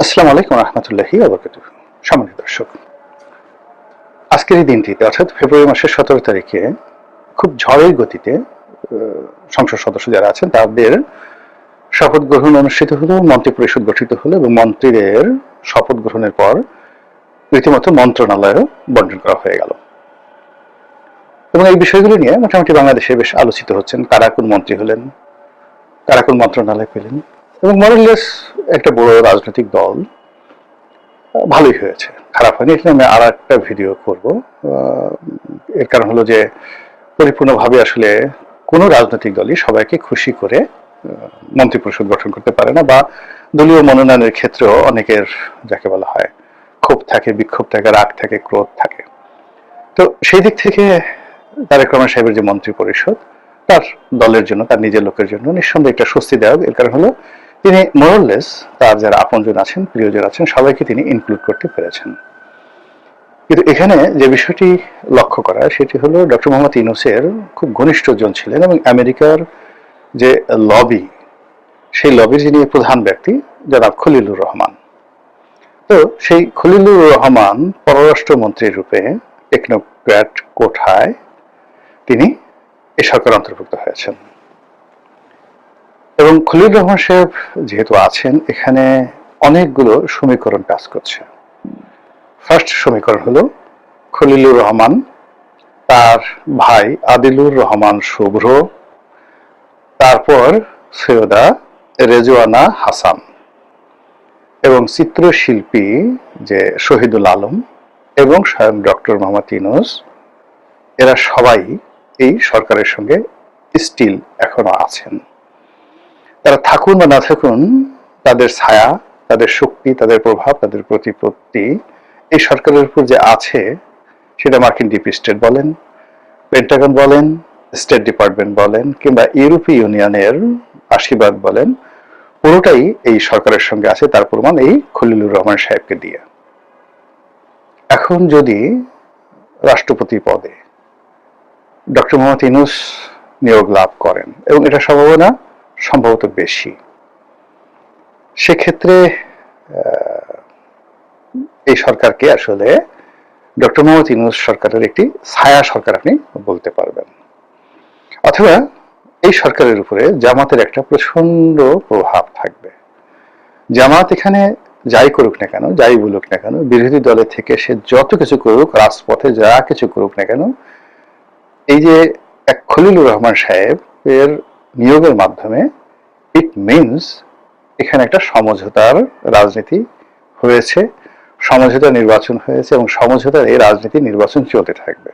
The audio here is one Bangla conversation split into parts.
আসসালামু আলাইকুম রহমতুল্লাহি ওয়া বারাকাতুহু। সম্মানিত দর্শক, আজকের এই দিনটিতে অর্থাৎ ফেব্রুয়ারি মাসের 17 তারিখে খুব ঝড়ের গতিতে সংসদ সদস্য যারা আছেন তাদের শপথ গ্রহণ অনুষ্ঠিত হলো, মন্ত্রী পরিষদ গঠিত হলো এবং মন্ত্রীদের শপথ গ্রহণের পর রীতিমতো মন্ত্রণালয়ও বন্টন করা হয়ে গেল। এবং এই বিষয়গুলো নিয়ে মোটামুটি বাংলাদেশে বেশ আলোচিত হচ্ছেন, কারা কোন মন্ত্রী হলেন, কারা কোন মন্ত্রণালয় পেলেন, এবং মোরাললেস একটা বড় রাজনৈতিক দল ভালোই হয়েছে, খারাপ হয়নি। এটা আমি আর একটা ভিডিও করব। এর কারণ হলো যে পরিপূর্ণভাবে আসলে কোনো রাজনৈতিক দলই সবাইকে খুশি করে মন্ত্রিপরিষদ গঠন করতে পারে না, বা দলীয় মনোনয়নের ক্ষেত্রেও অনেকের যাকে বলা হয় ক্ষোভ থাকে, বিক্ষোভ থাকে, রাগ থাকে, ক্রোধ থাকে। তো সেই দিক থেকে তারেক রহমান সাহেবের যে মন্ত্রী পরিষদ তার দলের জন্য, তার নিজের লোকের জন্য নিঃসন্দেহে একটা স্বস্তিদায়ক। এর কারণ হলো তিনি মোরাললেস তার যারা আপনজন আছেন, প্রিয়জন আছেন, সবাইকে তিনি ইনক্লুড করতে পেরেছেন। কিন্তু এখানে যে বিষয়টি লক্ষ্য করা সেটি হলো ডক্টর মোহাম্মদ ইউনূসের খুব ঘনিষ্ঠজন ছিলেন এবং আমেরিকার যে লবি, সেই লবির যিনি প্রধান ব্যক্তি জনাব খলিলুর রহমান। তো সেই খলিলুর রহমান পররাষ্ট্রমন্ত্রী রূপে টেকনোক্র্যাট কোঠায় তিনি এই সরকার অন্তর্ভুক্ত হয়েছেন। এবং খলিলুর রহমান সাহেব যেহেতু আছেন, এখানে অনেকগুলো সমীকরণ কাজ করছে। ফার্স্ট সমীকরণ হলো খলিলুর রহমান, তার ভাই আদিলুর রহমান শুভ্র, তারপর সৈয়দা রেজওয়ানা হাসান এবং চিত্রশিল্পী যে শহীদুল আলম এবং স্বয়ং ডক্টর মোহাম্মদ ইউনূস, এরা সবাই এই সরকারের সঙ্গে স্টিল এখনো আছেন। তারা থাকুন বা না থাকুন, তাদের ছায়া, তাদের শক্তি, তাদের প্রভাব, তাদের প্রতিপত্তি এই সরকারের উপর যে আছে, সেটা মার্কিন ডিপ স্টেট বলেন, পেন্টাগন বলেন, স্টেট ডিপার্টমেন্ট বলেন, কিংবা ইউরোপীয় ইউনিয়নের আশীর্বাদ বলেন, পুরোটাই এই সরকারের সঙ্গে আছে। তার প্রমাণ এই খলিলুর রহমান সাহেবকে দিয়ে। এখন যদি রাষ্ট্রপতি পদে ডক্টর মোহাম্মদ ইউনূস নিয়োগ লাভ করেন, এবং এটা সম্ভাবনা সম্ভবত বেশি, সেক্ষেত্রে এই সরকারকে আসলে ডক্টর মোহাম্মদ ইউনূস সরকারের একটি ছায়া সরকার আপনি বলতে পারবেন। অথবা এই সরকারের উপরে জামাতের একটা প্রচন্ড প্রভাব থাকবে। জামাত এখানে যাই করুক না কেন, যাই বলুক না কেন, বিরোধী দলের থেকে সে যত কিছু করুক, রাজপথে যা কিছু করুক না কেন, এই যে এক খলিলুর রহমান সাহেব এর নিয়োগের মাধ্যমে ইট মিনস এখানে একটা সমঝোতার রাজনীতি হয়েছে, সমঝোতা নির্বাচন হয়েছে, এবং সমঝোতার এই রাজনীতি নির্বাচন চলতে থাকবে।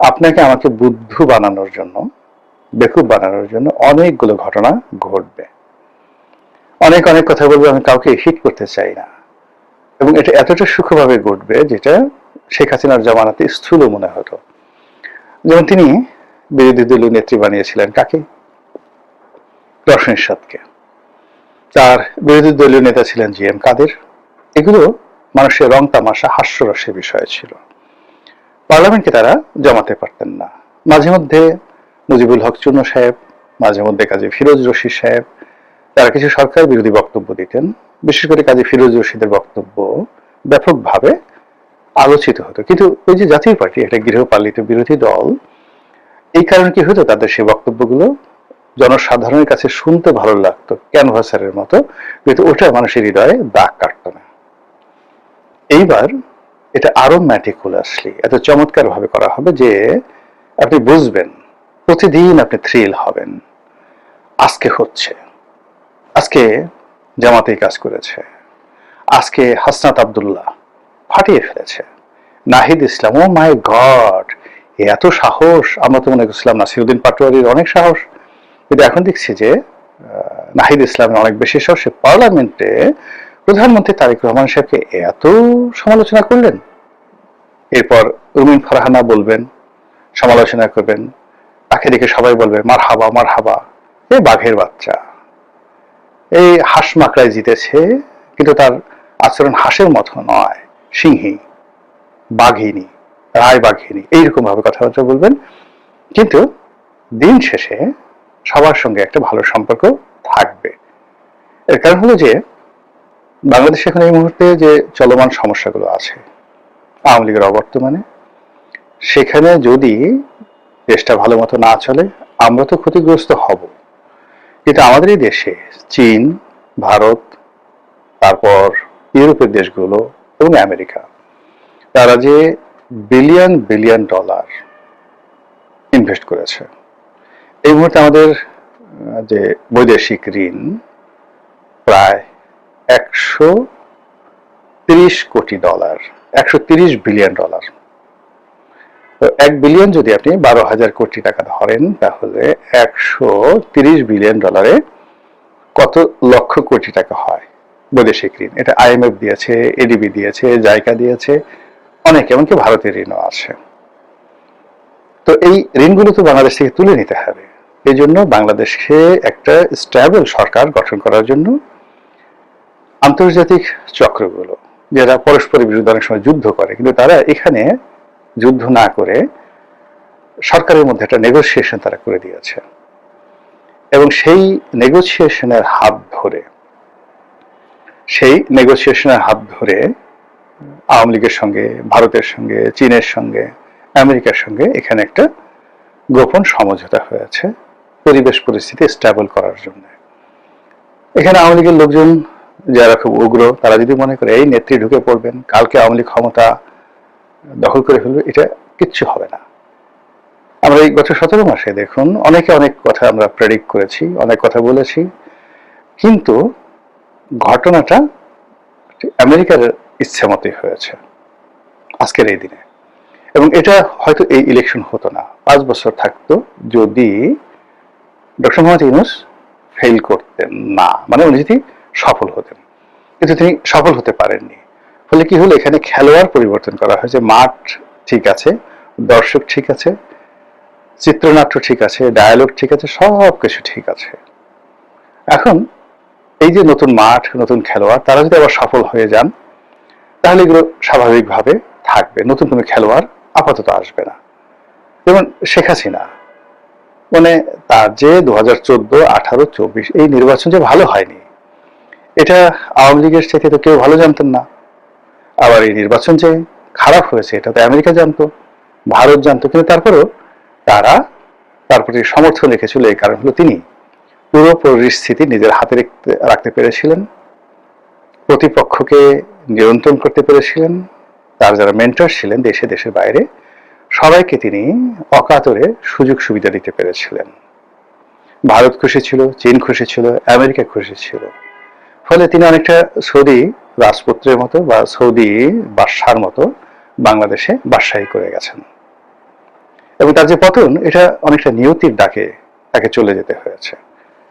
আপনাকে আমাকে বুদ্ধু বানানোর জন্য, বেকুব বানানোর জন্য অনেকগুলো ঘটনা ঘটবে, অনেক অনেক কথা বলবে, আমি কাউকে হিট করতে চাই না, এবং এটা এতটা সূক্ষ্মভাবে ঘটবে যেটা শেখ হাসিনার জামানাতে স্থূল মনে হতো। যেমন তিনি বিরোধী দলীয় নেত্রী বানিয়েছিলেন কাকে? রওশন এরশাদকে। তার বিরোধী দলীয় নেতা ছিলেন জি এম কাদের। এগুলো মানুষের রং তামাশা, হাস্যরসের বিষয় ছিল। পার্লামেন্টকে তারা জমাতে পারতেন না। মাঝে মধ্যে মুজিবুল হক চুন্নু সাহেব, মাঝে মধ্যে কাজী ফিরোজ রশিদ সাহেব, তারা কিছু সরকার বিরোধী বক্তব্য দিতেন। বিশেষ করে কাজী ফিরোজ রশিদের বক্তব্য ব্যাপকভাবে আলোচিত হতো। কিন্তু ওই যে জাতীয় পার্টি একটা গৃহপালিত বিরোধী দল, এই কারণে কি হতো, তাদের সেই বক্তব্যগুলো জনসাধারণের কাছে শুনতে ভালো লাগতো, ক্যানভাসারের মতো, কিন্তু ওটা মানুষের হৃদয়ে দাগ কাটতো না। এইবার এটা আরো ম্যাটিকুলাসলি, এত চমৎকার ভাবে করা হবে যে আপনি বুঝবেন, প্রতিদিন আপনি থ্রিল হবেন। আজকে হচ্ছে, আজকে জামাতেই কাজ করেছে, আজকে হাসনাত আব্দুল্লাহ ফাটিয়ে ফেলেছে, নাহিদ ইসলাম, ও মাই গড, এত সাহস! আমরা তো মনে করছিলাম নাসিরউদ্দিন পাটোয়ারির অনেক সাহস, কিন্তু এখন দেখছি যে নাহিদ ইসলামের অনেক বেশি সাহস। সে পার্লামেন্টে প্রধানমন্ত্রী তারেক রহমান সাহেবকে এত সমালোচনা করলেন। এরপর রুমিন ফারহানা বলবেন, সমালোচনা করবেন, তাকে দেখে সবাই বলবে মারহাবা মারহাবা, এ বাঘের বাচ্চা, এই হাঁস মাকড়ায় জিতেছে, কিন্তু তার আচরণ হাঁসের মতো নয়, সিংহী, বাঘিনী, রায় বাঘিনী, এইরকম ভাবে কথাবার্তা বলবেন। কিন্তু দিন শেষে সবার সঙ্গে একটা ভালো সম্পর্ক থাকবে। এর কারণ হলো যে বাংলাদেশে এখন এই মুহূর্তে যে চলমান সমস্যাগুলো আছে আওয়ামী লীগের অবর্তমানে, সেখানে যদি দেশটা ভালো মতো না চলে আমরা তো ক্ষতিগ্রস্ত হব। কিন্তু আমাদের এই দেশে চীন, ভারত, তারপর ইউরোপের দেশগুলো এবং আমেরিকা, তারা যে বিলিয়ন বিলিয়ন ডলার ইনভেস্ট করেছে। এই মুহূর্তে আমাদের যে বৈদেশিক ঋণ প্রায় 130 কোটি ডলার, 130 বিলিয়ন ডলার। তো 1 বিলিয়ন যদি আপনি 12,000 কোটি টাকা ধরেন, তাহলে 130 বিলিয়ন ডলারে কত লক্ষ কোটি টাকা হয় বৈদেশিক ঋণ। এটা IMF দিয়েছে, ADB দিয়েছে, জাইকা দিয়েছে, অনেক, এমনকি ভারতের ঋণও আছে। তো এই ঋণগুলো তো বাংলাদেশ থেকে তুলে নিতে হবে। এই জন্য বাংলাদেশে একটা স্ট্যাবল সরকার গঠন করার জন্য আন্তর্জাতিক চক্রগুলো, যারা পরস্পরের বিরুদ্ধে অনেক সময় যুদ্ধ করে, কিন্তু তারা এখানে যুদ্ধ না করে সরকারের মধ্যে একটা নেগোসিয়েশন তারা করে দিয়েছে। এবং সেই নেগোসিয়েশনের হাত ধরে আওয়ামী লীগের সঙ্গে, ভারতের সঙ্গে, চীনের সঙ্গে, আমেরিকার সঙ্গে এখানে একটা গোপন সমঝোতা হয়েছে পরিবেশ পরিস্থিতি স্টেবল করার জন্য। এখানে আওয়ামী লীগের লোকজন যারা খুব উগ্র, তারা যদি মনে করে এই নেত্রী ঢুকে পড়বেন, কালকে আওয়ামী লীগ ক্ষমতা দখল করে ফেলবে, এটা কিচ্ছু হবে না। আমরা এই গত 17 মাসে দেখুন অনেকে অনেক কথা আমরা প্রেডিক্ট করেছি, অনেক কথা বলেছি, কিন্তু ঘটনাটা আমেরিকার ইচ্ছে মতোই হয়েছে আজকের এই দিনে। এবং এটা হয়তো এই ইলেকশন হতো না, 5 বছর থাকতো যদি ডক্টর মোহাম্মদ ইউনূস ফেল করতেন না, মানে উনি যদি সফল হতেন। কিন্তু তিনি সফল হতে পারেননি। ফলে কি হলো, এখানে খেলোয়াড় পরিবর্তন করা হয়েছে। মাঠ ঠিক আছে, দর্শক ঠিক আছে, চিত্রনাট্য ঠিক আছে, ডায়ালগ ঠিক আছে, সব কিছু ঠিক আছে। এখন এই যে নতুন মাঠ, নতুন খেলোয়াড়, তারা যদি আবার সফল হয়ে যান, তাহলে এগুলো স্বাভাবিকভাবে থাকবে, নতুন কোনো খেলোয়াড় আপাতত আসবে না। যেমন শেখ হাসিনা, মানে তার যে 2014, 18, 24 এই নির্বাচন যে ভালো হয়নি, এটা আওয়ামী লীগের চাইতে তো কেউ ভালো জানতেন না। আবার এই নির্বাচন যে খারাপ হয়েছে, এটা তো আমেরিকা জানতো, ভারত জানতো, কিন্তু তারপরেও তারা তার প্রতি সমর্থন রেখেছিল। এই কারণ হলো তিনি পুরো পরিস্থিতি নিজের হাতে রাখতে পেরেছিলেন, প্রতিপক্ষকে নিয়ন্ত্রণ করতে পেরেছিলেন। তার যারা মেন্টর ছিলেন দেশে দেশের বাইরে, সবাইকে তিনি অকাতরে সুযোগ সুবিধা দিতে পেরেছিলেন। ভারত খুশি ছিল, চীন খুশি ছিল, আমেরিকা খুশি ছিল। ফলে তিনি অনেকটা সৌদি রাজপুত্রের মতো বা সৌদি বাদশার মতো বাংলাদেশে বাদশাহী করে গেছেন। এবং তার যে পতন, এটা অনেকটা নিয়তির ডাকে তাকে চলে যেতে হয়েছে।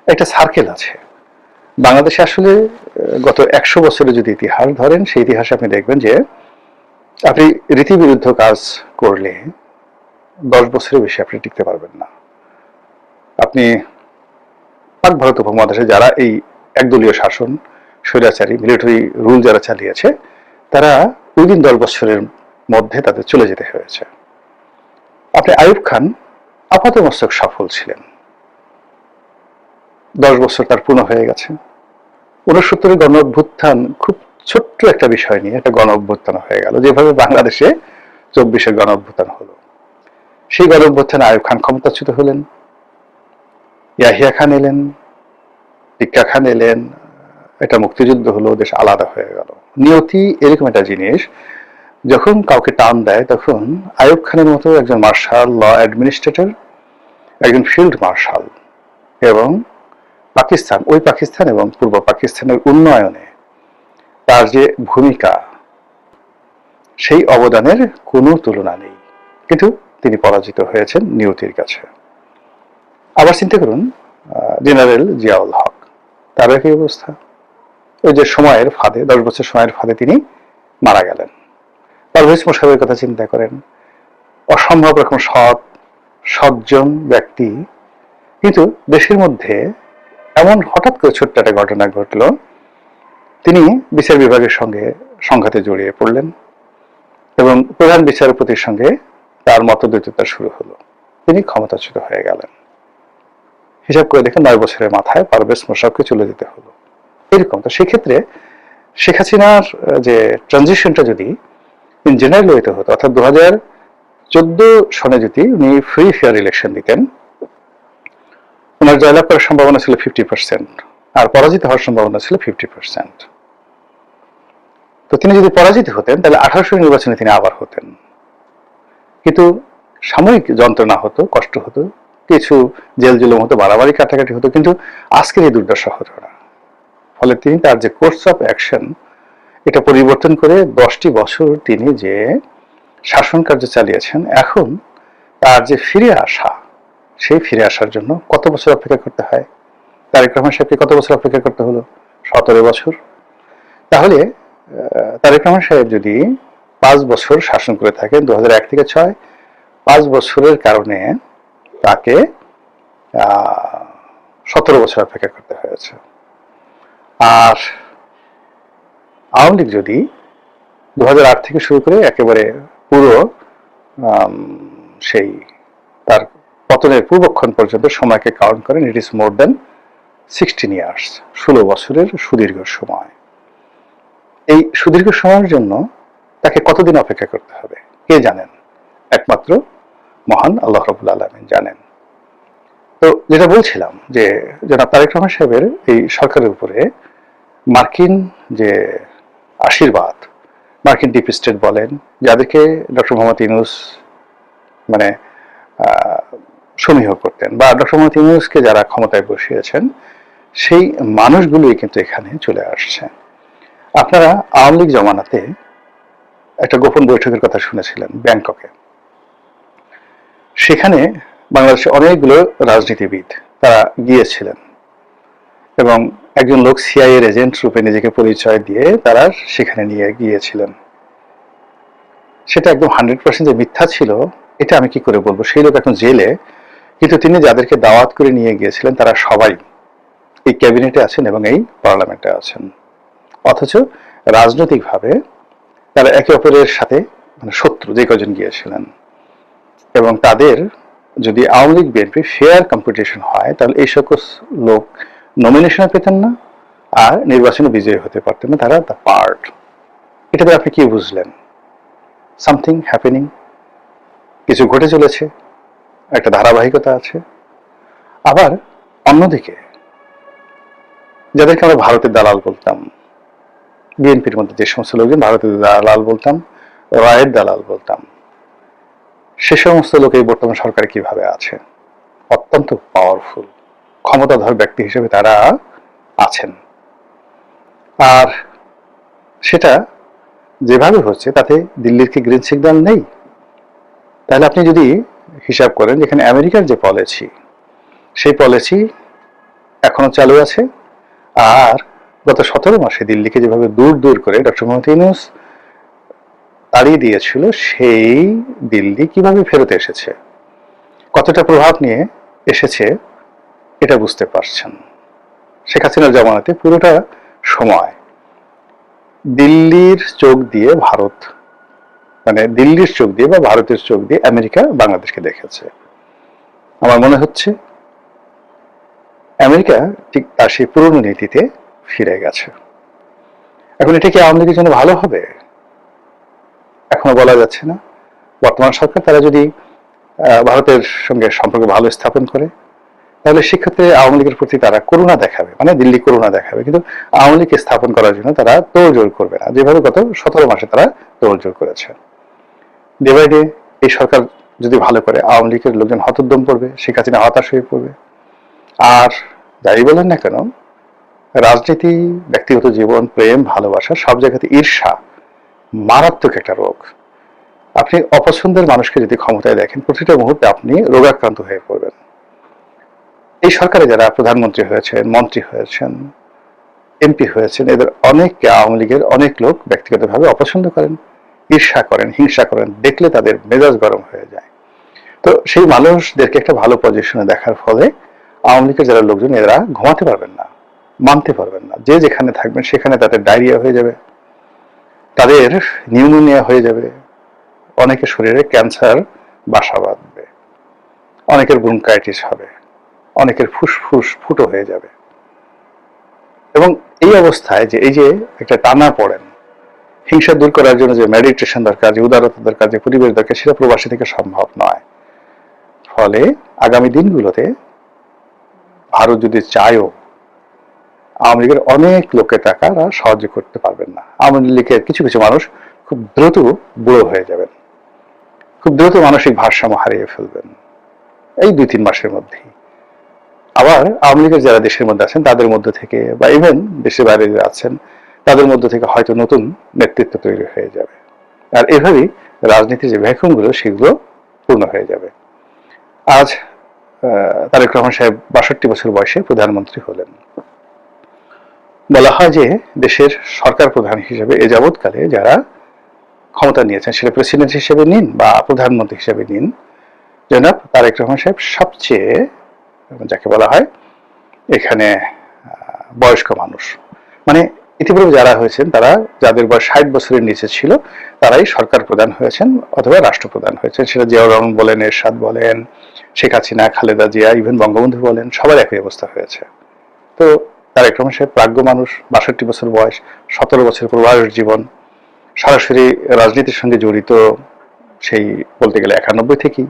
একটা সার্কেল আছে বাংলাদেশে। আসলে গত 100 বছরের যদি ইতিহাস ধরেন, সেই ইতিহাসে আপনি দেখবেন যে আপনি রীতিবিরুদ্ধ কাজ করলে 10 বছরের বেশি আপনি টিকতে পারবেন না। আপনি পাক ভারত উপমহাদেশে যারা এই একদলীয় শাসন, স্বৈরাচারী মিলিটারি রুল যারা চালিয়েছে, তারা উইদিন 10 বছরের মধ্যে তাদের চলে যেতে হয়েছে। আপনি আইয়ুব খান আপাতমস্তক সফল ছিলেন, 10 বছর তার পূর্ণ হয়ে গেছে। 69-এর গণ অভ্যুত্থান খুব ছোট্ট একটা বিষয় নিয়ে একটা গণ অভ্যুত্থান হয়ে গেল, যেভাবে বাংলাদেশে 24-এর গণ অভ্যুত্থান হলো। সেই গণ অভ্যুত্থানে আইয়ুব খান ক্ষমতাচ্যুত হলেন, ইয়াহিয়া খান এলেন, টিক্কা খান এলেন, এটা মুক্তিযুদ্ধ হলো, দেশ আলাদা হয়ে গেল। নিয়তি এরকম একটা জিনিস, যখন কাউকে টান দেয়, তখন আইয়ুব খানের মতো একজন মার্শাল ল অ্যাডমিনিস্ট্রেটর, একজন ফিল্ড মার্শাল, এবং পাকিস্তান এবং পূর্ব পাকিস্তানের উন্নয়নে তার যে ভূমিকা, সেই অবদানের কোনো তুলনা নেই। কিন্তু তিনি পরাজিত হয়েছেন নিয়তির কাছে। আবার চিন্তা করুন জেনারেল জিয়াউল হক, তার একই অবস্থা। ওই যে সময়ের ফাঁদে, 10 বছর সময়ের ফাঁদে তিনি মারা গেলেন। পারভেজ মোশাররফের কথা চিন্তা করেন, অসম্ভব রকম সজ্জন ব্যক্তি, কিন্তু দেশের মধ্যে এমন হঠাৎ করে ছোট্ট একটা ঘটনা ঘটলো, তিনি বিচার বিভাগের সঙ্গে সংঘাতে জড়িয়ে পড়লেন এবং প্রধান বিচারপতির সঙ্গে তার মতদ্বৈততা শুরু হলো। তিনি ক্ষমতাচ্যুত হয়ে গেলেন। হিসাব করে দেখেন 9 বছরের মাথায় পারভেজ মোশাররফকে চলে যেতে হলো। এরকম তো সেক্ষেত্রে শেখ হাসিনার যে ট্রানজিশনটা যদি ইন জেনারেল ওয়েতে হতো, অর্থাৎ 2014 সনে যদি উনি ফ্রি ফেয়ার ইলেকশন দিতেন, ওনার জয়লাভ করার সম্ভাবনা ছিল 50%, আর পরাজিত হওয়ার সম্ভাবনা ছিল 50%। তো তিনি যদি পরাজিত হতেন তাহলে 1800 নির্বাচনে তিনি আবার হতেন, কিন্তু সাময়িক যন্ত্রণা হতো, কষ্ট হতো, কিছু জেল জুলুম হতো, বাড়াবাড়ি কাটাকাটি হতো, কিন্তু আজকের এই দুর্দশা হতো না। ফলে তিনি তার যে কোর্স অফ অ্যাকশন এটা পরিবর্তন করে 10টি বছর তিনি যে শাসন কার্য চালিয়েছেন, এখন তার যে ফিরে আসা, সেই ফিরে আসার জন্য কত বছর অপেক্ষা করতে হয়? তারেক রহমান সাহেবকে কত বছর অপেক্ষা করতে হলো? 17 বছর। তাহলে তারেক রহমান সাহেব যদি 5 বছর শাসন করে থাকেন 2001 থেকে 6, 5 বছরের কারণে তাকে 17 বছর অপেক্ষা করতে হয়েছে। আর আওয়ামী লীগ যদি 2008 থেকে শুরু করে একেবারে পুরো সেই তার পতনের পূর্বক্ষণ পর্যন্ত সময়কে কাউন্ট করেন, it is more then 16 years, 16 বছরের সুদীর্ঘ সময়। এই সুদীর্ঘ সময়ের জন্য তাকে কতদিন অপেক্ষা করতে হবে কে জানেন? একমাত্র মহান আল্লাহ রাব্বুল আলামিন জানেন। তো যেটা বলছিলাম যে জনাব তারেক রহমান সাহেবের এই সরকারের উপরে মার্কিন যে আশীর্বাদ, মার্কিন ডিপ স্টেট বলেন, যাদেরকে ডক্টর মোহাম্মদ ইউনূস মানে সমীহ করতেন, বা ডক্টর মোহাম্মদ ইউনূসকে যারা ক্ষমতায় বসিয়েছেন, সেই মানুষগুলোই কিন্তু এখানে চলে আসছে। আপনারা আওয়ামী লীগ জমানাতে একটা গোপন বৈঠকের কথা শুনেছিলেন ব্যাংককে। সেখানে বাংলাদেশে অনেকগুলো রাজনীতিবিদ তারা গিয়েছিলেন, এবং একজন লোক সিআইএর এজেন্ট রূপে নিজেকে পরিচয় দিয়ে তারা সেখানে নিয়ে গিয়েছিলেন। সেটা একদম 100% যে মিথ্যা ছিল এটা আমি কি করে বলবো? সেই লোক এখন জেলে, কিন্তু তিনি যাদেরকে দাওয়াত করে নিয়ে গিয়েছিলেন তারা সবাই এই ক্যাবিনেটে আছেন এবং এই পার্লামেন্টে আছেন। অথচ রাজনৈতিকভাবে তারা একে অপরের সাথে মানে শত্রু যে কজন গিয়েছিলেন, এবং তাদের যদি Awami League BNP fair competition হয় তাহলে এই সকল লোক নমিনেশন পেতেন না আর নির্বাচনে বিজয়ী হতে পারতেন না। তারা দ্য পার্ট। এটাতে আপনি কি বুঝলেন? সামথিং হ্যাপেনিং, কিছু ঘটে চলেছে, একটা ধারাবাহিকতা আছে। আবার অন্যদিকে যাদেরকে আমরা ভারতের দালাল বলতাম, বিএনপির মধ্যে যে সমস্ত লোকজন ভারতের দালাল বলতাম, রায়ের দালাল বলতাম, সে সমস্ত লোক এই বর্তমান সরকারে কিভাবে আছে? অত্যন্ত পাওয়ারফুল ক্ষমতাধর ব্যক্তি হিসেবে তারা আছেন। আর সেটা যেভাবে হচ্ছে তাতে দিল্লির কি গ্রিন সিগন্যাল নেই? তাহলে আপনি যদি হিসাব করেন যেখানে আমেরিকার যে পলিসি, সেই পলিসি এখনো চালু আছে, আর গত 17 মাসে দিল্লিকে যেভাবে দূর দূর করে ডক্টর মোহাম্মদ ইউনূস তাড়িয়ে দিয়েছিল, সেই দিল্লি কিভাবে ফেরত এসেছে, কতটা প্রভাব নিয়ে এসেছে এটা বুঝতে পারছেন। শেখ হাসিনার জামানাতে পুরোটা সময় দিল্লির চোখ দিয়ে ভারত, মানে দিল্লির চোখ দিয়ে বা ভারতের চোখ দিয়ে আমেরিকা বাংলাদেশকে দেখেছে। আমার মনে হচ্ছে আমেরিকা ঠিক তার সেই পুরনো নীতিতে ফিরে গেছে। এখন এটা কি আওয়ামী লীগের জন্য ভালো হবে? এখনো বলা যাচ্ছে না। বর্তমান সরকার তারা যদি ভারতের সঙ্গে সম্পর্ক ভালো স্থাপন করে তাহলে সেক্ষেত্রে আওয়ামী লীগের প্রতি তারা করুণা দেখাবে, মানে দিল্লি করুণা দেখাবে, কিন্তু আওয়ামী লীগকে স্থাপন করার জন্য তারা তোড়জোড় করবে না, যেভাবে গত 17 মাসে তারা তোড়জোড় করেছে। ডে বাই ডে এই সরকার যদি ভালো করে আওয়ামী লীগের লোকজন হতোদ্যম পড়বে, শেখ হাসিনা হতাশ হয়ে পড়বে। আর যাই বলেন না কেন, রাজনীতি, ব্যক্তিগত জীবন, প্রেম, ভালোবাসা, সব জায়গাতে ঈর্ষা মারাত্মক একটা রোগ। আপনি অপছন্দের মানুষকে যদি ক্ষমতায় দেখেন, প্রতিটা মুহূর্তে আপনি রোগাক্রান্ত হয়ে পড়বেন। এই সরকারে যারা প্রধানমন্ত্রী হয়েছেন, মন্ত্রী হয়েছেন, এমপি হয়েছেন, এদের অনেককে আওয়ামী লীগের অনেক লোক ব্যক্তিগতভাবে অপছন্দ করেন, ঈর্ষা করেন, হিংসা করেন, দেখলে তাদের মেজাজ গরম হয়ে যায়। তো সেই মানুষদেরকে একটা ভালো পজিশনে দেখার ফলে আওয়ামী লীগের যারা লোকজন এরা ঘুমাতে পারবেন না, মানতে পারবেন না। যে যেখানে থাকবেন সেখানে তাদের ডায়রিয়া হয়ে যাবে, তাদের নিউমোনিয়া হয়ে যাবে, অনেকের শরীরে ক্যান্সার বাসা বাঁধবে, অনেকের ব্রঙ্কাইটিস হবে, অনেকের ফুসফুস ফুটো হয়ে যাবে। এবং এই অবস্থায় যে এই যে একটা টানা পড়েন, হিংসা দূর করার জন্য যে মেডিটেশন দরকার, যে উদারতা দরকার, যে পরিবেশ দরকার, সেটা প্রবাসী থেকে সম্ভব নয়। ফলে আগামী দিনগুলোতে ভারত যদি চায়ও, আওয়ামী লীগের অনেক লোকের টাকা সাহায্য করতে পারবেন না। আওয়ামী লীগের কিছু কিছু মানুষ খুব দ্রুত বুড়ো হয়ে যাবেন, খুব দ্রুত মানসিক ভারসাম্য হারিয়ে ফেলবেন এই 2-3 মাসের মধ্যেই। আবার আওয়ামী লীগের যারা দেশের মধ্যে আছেন তাদের মধ্যে থেকে, বা ইভেন দেশের বাইরে যারা আছেন তাদের মধ্যে থেকে হয়তো নতুন নেতৃত্ব তৈরি হয়ে যাবে। আর এভাবেই রাজনীতির যে ভ্যাকুমগুলো সেগুলো পূর্ণ হয়ে যাবে। আজ তারেক রহমান সাহেব 62 বছর বয়সে প্রধানমন্ত্রী হলেন। বলা হয় যে দেশের সরকার প্রধান হিসেবে এ যাবৎকালে যারা ক্ষমতা নিয়েছেন, সেটা প্রেসিডেন্ট হিসেবে নিন বা প্রধানমন্ত্রী হিসেবে নিন, জনাব তারেক রহমান সাহেব সবচেয়ে, যাকে বলা হয় এখানে বয়স্ক মানুষ। মানে ইতিপূর্বে যারা হয়েছেন, তারা যাদের বয়স 60 বছরের নিচে ছিল তারাই সরকার প্রধান হয়েছেন অথবা রাষ্ট্রপ্রধান হয়েছেন। সেটা জিয়াউর রহমান বলেন, এরশাদ বলেন, শেখ হাসিনা, খালেদা জিয়া, ইভেন বঙ্গবন্ধু বলেন, সবার একই অবস্থা হয়েছে। তো তারেক রহমান সাহেব প্রাজ্ঞ মানুষ, 62 বছর বয়স, 17 বছর প্রবাস জীবন, সরাসরি রাজনীতির সঙ্গে জড়িত সেই বলতে গেলে 91 থেকেই।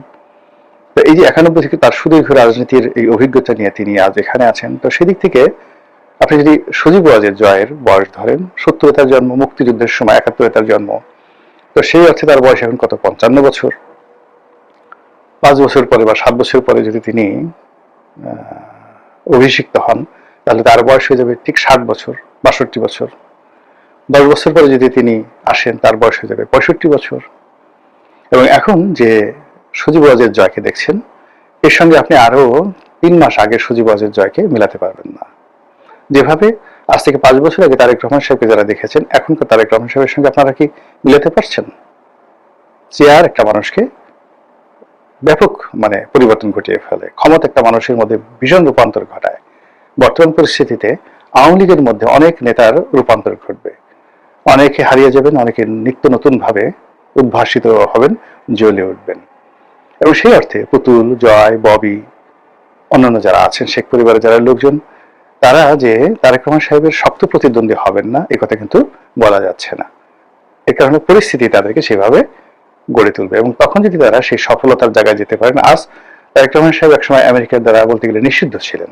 তো এই যে 91 থেকে তার সুদীর্ঘ রাজনীতির এই অভিজ্ঞতা নিয়ে তিনি আজ এখানে আছেন। তো সেদিক থেকে আপনি যদি সজীব ওয়াজেদ জয়ের বয়স ধরেন, 70-এ তার জন্ম, মুক্তিযুদ্ধের সময় 71-এ তার জন্ম, তো সেই অর্থে তার বয়স এখন কত, 55 বছর। 5 বছর পরে বা 7 বছর পরে যদি তিনি অভিষিক্ত হন, তাহলে তার বয়স হয়ে যাবে ঠিক 60 বছর, 62 বছর। 10 বছর পরে যদি তিনি আসেন, তার বয়স হয়ে যাবে 65 বছর। এবং এখন যে সজীব ওয়াজেদ জয়কে দেখছেন, এর সঙ্গে আপনি আরো 3 মাস আগে সজীব ওয়াজেদ জয়কে মেলাতে পারবেন না। যেভাবে আজ থেকে 5 বছর আগে তারেক রহমান সাহেবকে যারা দেখেছেন, এখনকার তারেক রহমান সাহেবের সঙ্গে আপনারা কি মিলাতে পারছেন? চেয়ার একটা মানুষকে ব্যাপক পরিবর্তন ঘটিয়ে ফেলে, ক্ষমতা একটা মানুষের মধ্যে ভীষণ রূপান্তর ঘটায়। বর্তমান পরিস্থিতিতে আওয়ামী লীগের মধ্যে অনেক নেতার রূপান্তর ঘটবে, অনেকে হারিয়ে যাবেন, অনেকে নিত্য নতুন ভাবে উদ্ভাসিত হবেন, জ্বলে উঠবেন। এবং সেই অর্থে পুতুল, জয়, ববি, অন্যান্য যারা আছেন, শেখ পরিবারের যারা লোকজন, তারা যে তারেক রহমান সাহেবের শক্ত প্রতিদ্বন্দ্বী হবেন না, এ কথা কিন্তু বলা যাচ্ছে না। এ কারণে পরিস্থিতি তাদেরকে সেভাবে গড়ে তুলবে, এবং তখন যদি তারা সেই সফলতার জায়গায় যেতে পারেন। আজ তারেক রহমান সাহেব একসময় আমেরিকার দ্বারা বলতে গেলে নিষিদ্ধ ছিলেন,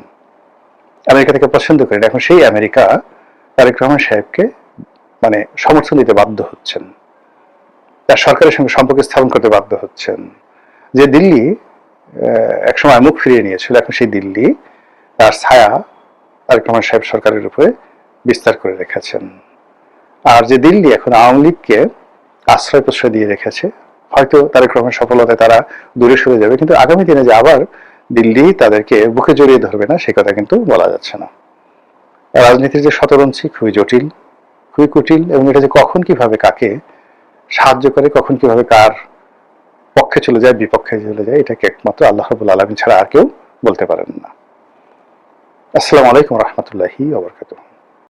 আমেরিকা থেকে পছন্দ করেন। এখন সেই আমেরিকা তারেক রহমান সাহেবকে সমর্থন দিতে বাধ্য হচ্ছেন, তার সরকারের সঙ্গে সম্পর্ক স্থাপন করতে বাধ্য হচ্ছেন। যে দিল্লি একসময় মুখ ফিরিয়ে নিয়েছিল, এখন সেই দিল্লি তার ছায়া তারেক রহমান সাহেব সরকারের উপরে বিস্তার করে রেখেছেন। আর যে দিল্লি এখন আওয়ামী লীগকে আশ্রয় প্রশ্রয় দিয়ে রেখেছে, হয়তো তারেক রহমান সফলতায় তারা দূরে সরে যাবে, কিন্তু আগামী দিনে যে আবার দিল্লি তাদেরকে বুকে জড়িয়ে ধরবে না, সে কথা কিন্তু বলা যাচ্ছে না। রাজনীতির যে শতরঞ্চি খুবই জটিল, খুবই কুটিল, এবং এটা যে কখন কিভাবে কাকে সাহায্য করে, কখন কিভাবে কার পক্ষে চলে যায়, বিপক্ষে চলে যায়, এটাকে একমাত্র আল্লাহ রাব্বুল আলামিন ছাড়া আর কেউ বলতে পারেন না। আসসালামু আলাইকুম ওয়া রাহমাতুল্লাহি ওয়া বারাকাতুহু।